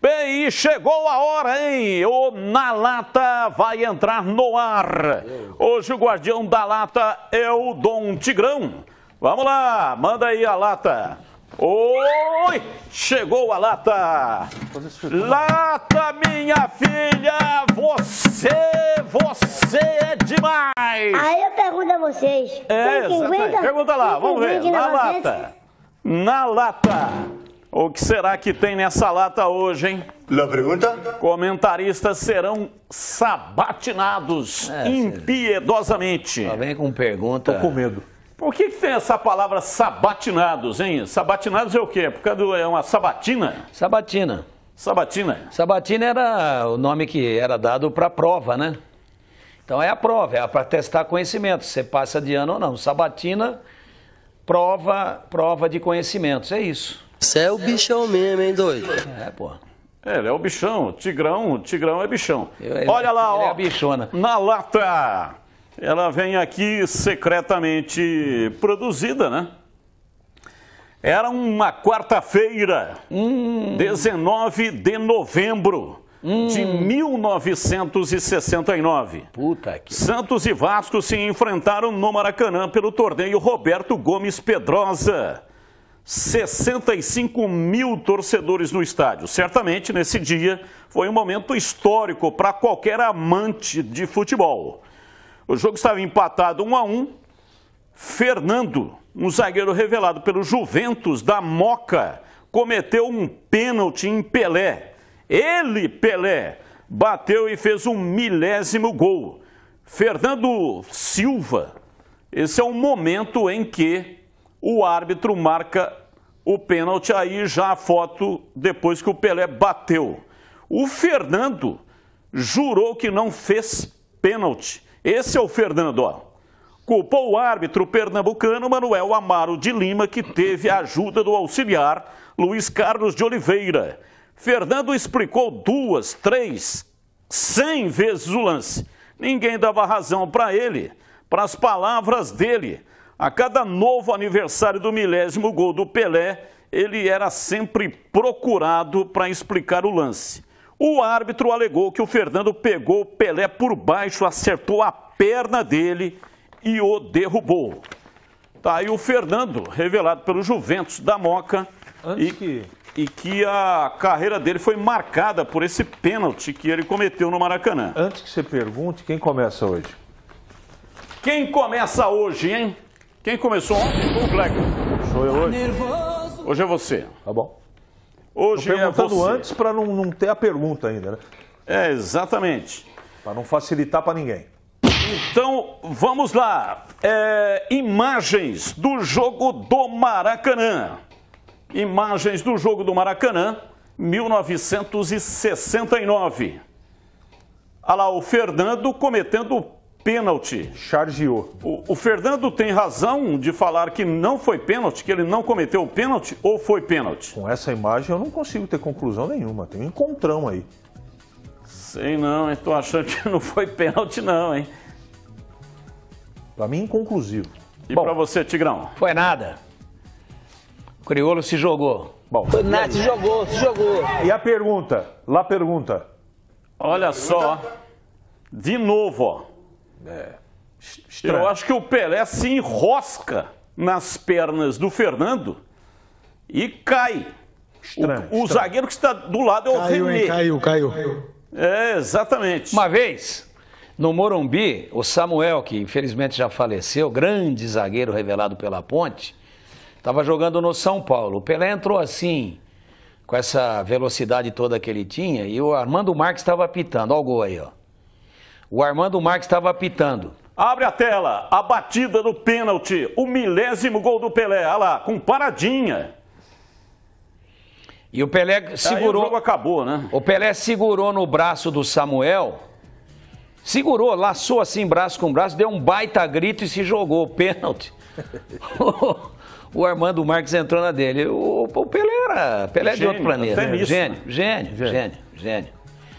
Bem, e chegou a hora, hein? O Na Lata vai entrar no ar. Hoje o guardião da lata é o Dom Tigrão. Vamos lá, manda aí a lata. Oi, chegou a lata. Lata, minha filha, você é demais. Aí eu pergunto a vocês. Pergunta lá, vamos ver. Na lata. Na lata. O que será que tem nessa lata hoje, hein? La pergunta? Comentaristas serão sabatinados impiedosamente. Só vem com pergunta. Tô com medo. Por que tem essa palavra sabatinados, hein? Sabatinados é o quê? Por causa é uma sabatina? Sabatina. Sabatina. Sabatina era o nome que era dado para a prova, né? Então é a prova, é para testar conhecimento, se você passa de ano ou não. Sabatina, prova de conhecimentos, é isso. Você é o bichão mesmo, hein, doido? É, pô. Ele é o bichão, o Tigrão é bichão. Olha lá, ó, é a bichona. Na lata. Ela vem aqui secretamente produzida, né? Era uma quarta-feira, 19 de novembro de 1969. Puta que... Santos e Vasco se enfrentaram no Maracanã pelo torneio Roberto Gomes Pedrosa. 65 mil torcedores no estádio. Certamente, nesse dia, foi um momento histórico para qualquer amante de futebol. O jogo estava empatado 1-1. Fernando, um zagueiro revelado pelo Juventus da Moca, cometeu um pênalti em Pelé. Ele, Pelé, bateu e fez um 1000º gol. Fernando Silva, esse é o momento em que o árbitro marca o pênalti, aí já a foto depois que o Pelé bateu. O Fernando jurou que não fez pênalti. Esse é o Fernando, ó. Culpou o árbitro pernambucano Manuel Amaro de Lima, que teve a ajuda do auxiliar Luiz Carlos de Oliveira. Fernando explicou 2, 3, 100 vezes o lance. Ninguém dava razão para ele, para as palavras dele. A cada novo aniversário do 1000º gol do Pelé, ele era sempre procurado para explicar o lance. O árbitro alegou que o Fernando pegou o Pelé por baixo, acertou a perna dele e o derrubou. Tá aí o Fernando, revelado pelo Juventus da Moca, e que a carreira dele foi marcada por esse pênalti que ele cometeu no Maracanã. Antes que você pergunte, quem começa hoje? Quem começa hoje, hein? Quem começou ontem foi o Kleber. Sou eu hoje? Hoje é você. Tá bom. Hoje Tô perguntando é você. antes para não ter a pergunta ainda, né? É, exatamente. Para não facilitar para ninguém. Então, vamos lá. Imagens do jogo do Maracanã. Imagens do jogo do Maracanã, 1969. Olha lá, o Fernando cometendo pênalti. Chargeou. O Fernando tem razão de falar que não foi pênalti, que ele não cometeu o pênalti, ou foi pênalti? Com essa imagem eu não consigo ter conclusão nenhuma. Tem um encontrão aí. Sei não, hein? Tô achando que não foi pênalti não, hein? Para mim, inconclusivo. E para você, Tigrão? Foi nada. O Criolo se jogou. Bom, Foi nada, se jogou. e a pergunta? Lá pergunta. Olha só. De novo, ó. Estranho. Eu acho que o Pelé se enrosca nas pernas do Fernando e cai. Estranho. O zagueiro que está do lado é o René. Caiu. É, exatamente. Uma vez, no Morumbi, o Samuel, que infelizmente já faleceu, grande zagueiro revelado pela Ponte, estava jogando no São Paulo. O Pelé entrou assim, com essa velocidade toda que ele tinha, e o Armando Marques estava apitando. Olha o gol aí, ó. O Armando Marques estava apitando. Abre a tela, a batida do pênalti, o 1000º gol do Pelé. Olha lá, com paradinha. E o Pelé segurou... Aí o jogo acabou, né? O Pelé segurou no braço do Samuel, segurou, laçou assim braço com braço, deu um baita grito e se jogou. Pênalti. O Armando Marques entrou na dele. O Pelé é de outro planeta. Gênio.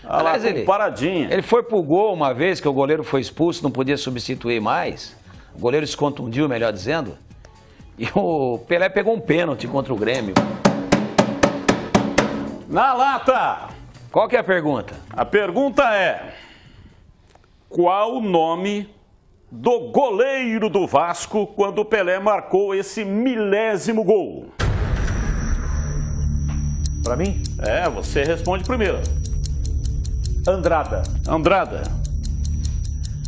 Aliás, ele paradinha. Ele foi pro gol uma vez, que o goleiro foi expulso, não podia substituir mais. O goleiro se contundiu, melhor dizendo. E o Pelé pegou um pênalti contra o Grêmio. Na lata! Qual que é a pergunta? A pergunta é: qual o nome do goleiro do Vasco quando o Pelé marcou esse 1000º gol? Pra mim? É, você responde primeiro. Andrada. Andrada.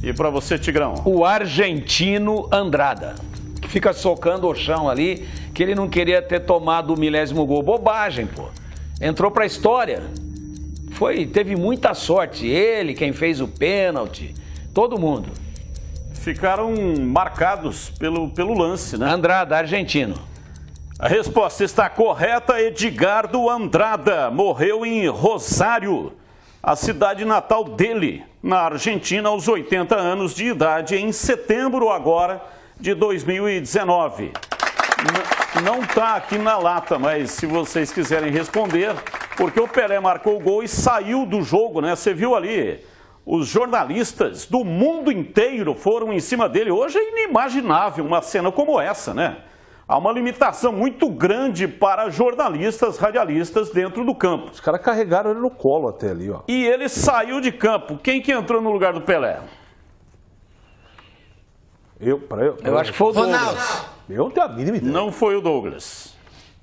E pra você, Tigrão? O argentino Andrada, que fica socando o chão ali, que ele não queria ter tomado o 1000º gol. Bobagem, pô. Entrou pra história. Teve muita sorte. Ele, quem fez o pênalti, todo mundo. Ficaram marcados pelo lance, né? Andrada, argentino. A resposta está correta. Edgardo Andrada morreu em Rosário, a cidade natal dele, na Argentina, aos 80 anos de idade, em setembro agora de 2019. Não está aqui na lata, mas se vocês quiserem responder, porque o Pelé marcou o gol e saiu do jogo, né? Você viu ali, os jornalistas do mundo inteiro foram em cima dele. Hoje é inimaginável uma cena como essa, né? Há uma limitação muito grande para jornalistas, radialistas dentro do campo. Os caras carregaram ele no colo até ali, ó. E ele saiu de campo. Quem que entrou no lugar do Pelé? Eu acho que foi o Douglas. Eu não tenho a mínima ideia. Não foi o Douglas.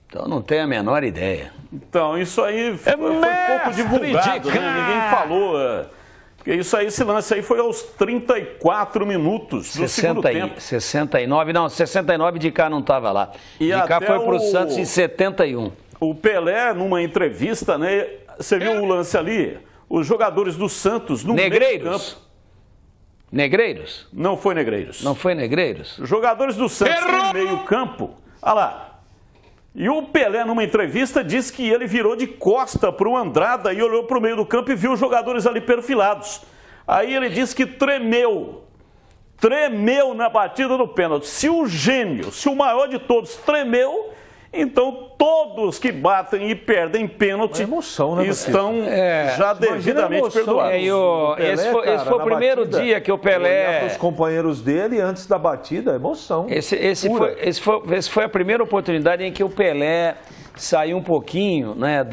Então não tenho a menor ideia. Então, isso aí foi pouco divulgado, né? Ninguém falou. Porque isso aí, esse lance aí foi aos 34 minutos do segundo tempo. 69 de cá não estava lá. E de cá até foi pro Santos em 71. O Pelé, numa entrevista, né? Você viu o lance ali? Os jogadores do Santos no meio do campo. Negreiros? Não foi Negreiros. Não foi Negreiros? Os jogadores do Santos no meio campo. Olha lá. E o Pelé, numa entrevista, disse que ele virou de costa para o Andrada e olhou para o meio do campo e viu os jogadores ali perfilados. Aí ele disse que tremeu na batida do pênalti. Se o gênio, se o maior de todos tremeu, então todos que batem e perdem pênalti emoção, né, estão já devidamente perdoados. Esse foi o primeiro dia que o Pelé... Os companheiros dele antes da batida, emoção. Esse foi a primeira oportunidade em que o Pelé saiu um pouquinho, né,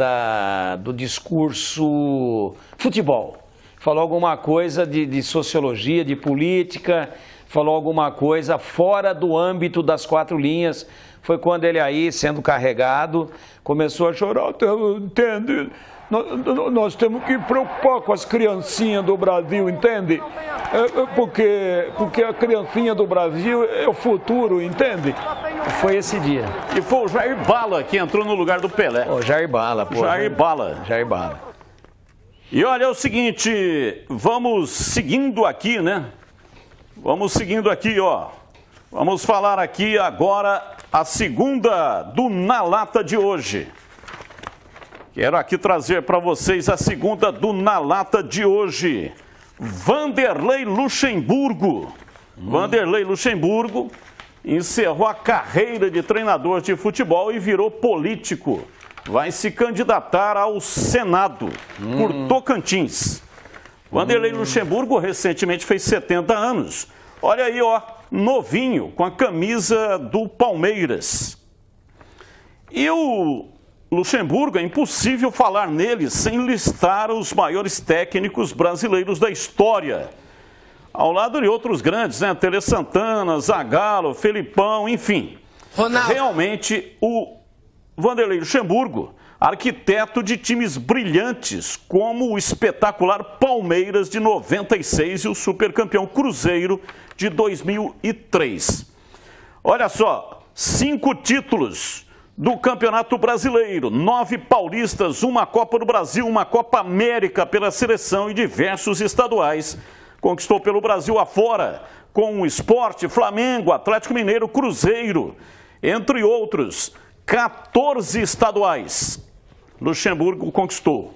do discurso futebol. Falou alguma coisa de sociologia, de política, falou alguma coisa fora do âmbito das 4 linhas. Foi quando ele aí, sendo carregado, começou a chorar. Entende? Nós temos que preocupar com as criancinhas do Brasil, entende? Porque a criancinha do Brasil é o futuro, entende? Foi esse dia. E foi o Jair Bala que entrou no lugar do Pelé. Jair Bala, pô. Jair Bala. E olha, é o seguinte, vamos seguindo aqui, né? Vamos seguindo aqui, ó. Vamos falar aqui agora a segunda do Na Lata de hoje. Quero aqui trazer para vocês a segunda do Na Lata de hoje. Vanderlei Luxemburgo. Vanderlei Luxemburgo encerrou a carreira de treinador de futebol e virou político. Vai se candidatar ao Senado por Tocantins. Vanderlei Luxemburgo recentemente fez 70 anos. Olha aí, ó, novinho, com a camisa do Palmeiras. E o Luxemburgo, é impossível falar nele sem listar os maiores técnicos brasileiros da história. Ao lado de outros grandes, né? Tele Santana, Zagallo, Felipão, enfim. Ronaldo. Realmente, o Vanderlei Luxemburgo, arquiteto de times brilhantes, como o espetacular Palmeiras de 96 e o supercampeão Cruzeiro de 2003. Olha só, 5 títulos do Campeonato Brasileiro, 9 paulistas, uma Copa do Brasil, uma Copa América pela seleção e diversos estaduais. Conquistou pelo Brasil afora, com o Sport, Flamengo, Atlético Mineiro, Cruzeiro, entre outros, 14 estaduais. Luxemburgo conquistou.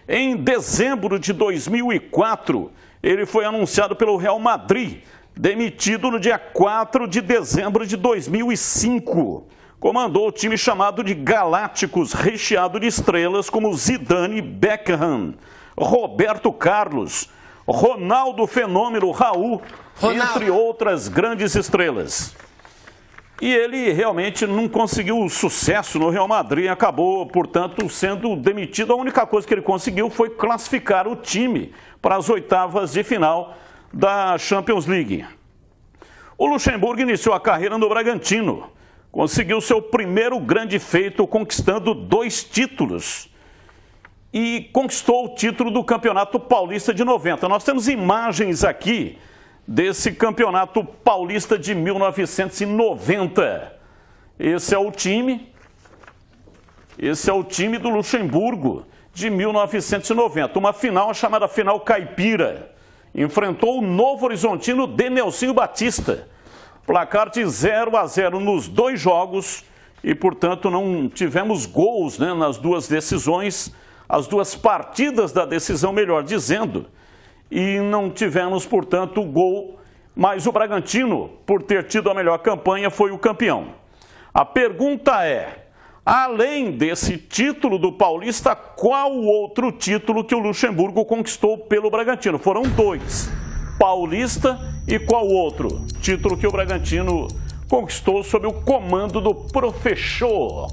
Em dezembro de 2004, ele foi anunciado pelo Real Madrid, demitido no dia 4 de dezembro de 2005. Comandou o time chamado de Galácticos, recheado de estrelas como Zidane, Beckham, Roberto Carlos, Ronaldo Fenômeno, Raul, entre outras grandes estrelas. E ele realmente não conseguiu sucesso no Real Madrid, acabou, portanto, sendo demitido. A única coisa que ele conseguiu foi classificar o time para as oitavas de final da Champions League. O Luxemburgo iniciou a carreira no Bragantino, conseguiu seu primeiro grande feito conquistando 2 títulos e conquistou o título do Campeonato Paulista de 90. Nós temos imagens aqui desse Campeonato Paulista de 1990. Esse é o time do Luxemburgo de 1990. Uma final chamada Final Caipira. Enfrentou o Novo Horizontino de Nelsinho Batista. Placar de 0-0 nos 2 jogos e, portanto, não tivemos gols, né, nas 2 decisões, as 2 partidas da decisão, melhor dizendo. E não tivemos, portanto, gol, mas o Bragantino, por ter tido a melhor campanha, foi o campeão. A pergunta é, além desse título do Paulista, qual outro título que o Luxemburgo conquistou pelo Bragantino? Foram 2, Paulista e qual outro título que o Bragantino conquistou sob o comando do professor?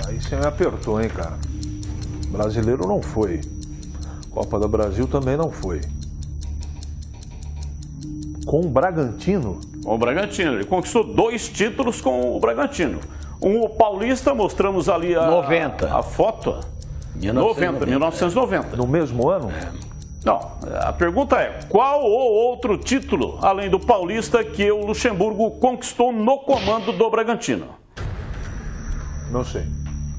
Aí você me apertou, hein, cara. Brasileiro não foi. Copa do Brasil também não foi. Com o Bragantino? Com o Bragantino. Ele conquistou 2 títulos com o Bragantino. O Paulista, mostramos ali a foto. 1990. No mesmo ano? Não, a pergunta é, qual o outro título, além do Paulista, que o Luxemburgo conquistou no comando do Bragantino? Não sei.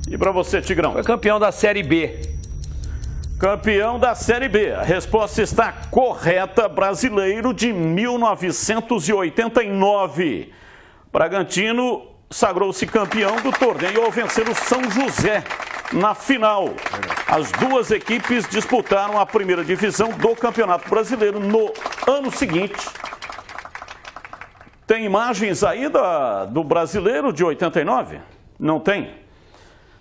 E para você, Tigrão? Foi campeão da Série B. Campeão da Série B. A resposta está correta. Brasileiro de 1989. Bragantino sagrou-se campeão do torneio ao vencer o São José na final. As 2 equipes disputaram a primeira divisão do Campeonato Brasileiro no ano seguinte. Tem imagens aí do Brasileiro de 89? Não tem?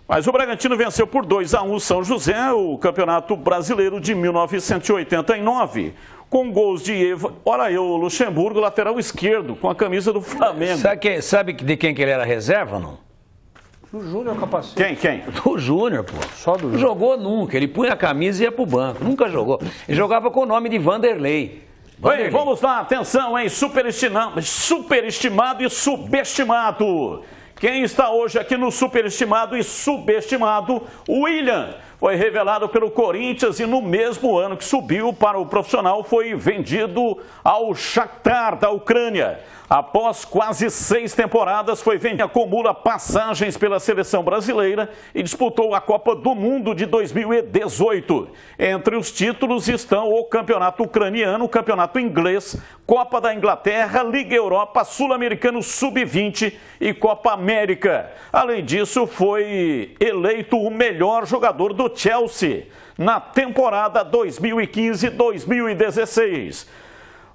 Mas o Bragantino venceu por 2-1 o São José, o Campeonato Brasileiro de 1989, com gols de Eva. Olha aí, o Luxemburgo, lateral esquerdo, com a camisa do Flamengo. Sabe de quem que ele era reserva ou não? Do Júnior Capacete. Quem? Do Júnior, pô. Só do Júnior. Não jogou nunca, ele punha a camisa e ia pro banco. Nunca jogou. Ele jogava com o nome de Vanderlei. Bem, vamos lá, atenção, hein? Superestimado e subestimado. Quem está hoje aqui no superestimado e subestimado? O William. Foi revelado pelo Corinthians e no mesmo ano que subiu para o profissional foi vendido ao Shakhtar da Ucrânia. Após quase 6 temporadas, foi vendido, acumula passagens pela seleção brasileira e disputou a Copa do Mundo de 2018. Entre os títulos estão o Campeonato Ucraniano, o Campeonato Inglês, Copa da Inglaterra, Liga Europa, Sul-Americano Sub-20 e Copa América. Além disso, foi eleito o melhor jogador do Chelsea na temporada 2015-2016.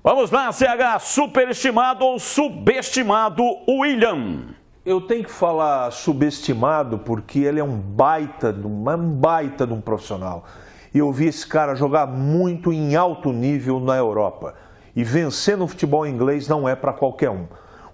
Vamos lá, CH, superestimado ou subestimado William? Eu tenho que falar subestimado porque ele é um baita de um profissional. E eu vi esse cara jogar muito em alto nível na Europa. E vencer no futebol inglês não é para qualquer um.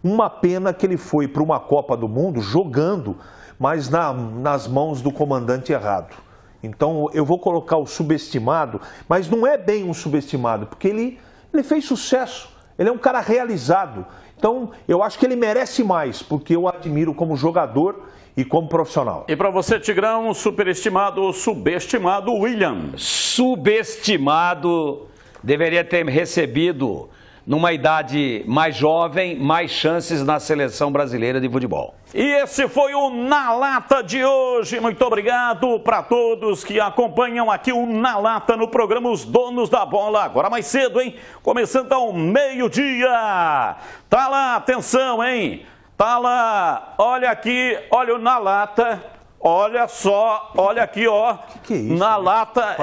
Uma pena que ele foi para uma Copa do Mundo jogando, mas nas mãos do comandante errado. Então eu vou colocar o subestimado, mas não é bem um subestimado, porque ele fez sucesso, ele é um cara realizado. Então, eu acho que ele merece mais, porque eu admiro como jogador e como profissional. E para você, Tigrão, superestimado ou subestimado William? Subestimado, deveria ter recebido, numa idade mais jovem, mais chances na seleção brasileira de futebol. E esse foi o Na Lata de hoje. Muito obrigado para todos que acompanham aqui o Na Lata no programa Os Donos da Bola. Agora mais cedo, hein? Começando ao meio-dia. Tá lá, atenção, hein? Tá lá, olha aqui, olha o Na Lata. Olha só, olha aqui, ó. Que é isso? Na Lata,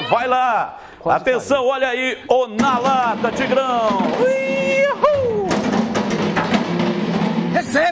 vai lá. Quase atenção, olha aí, o Na Lata, Tigrão. Ui!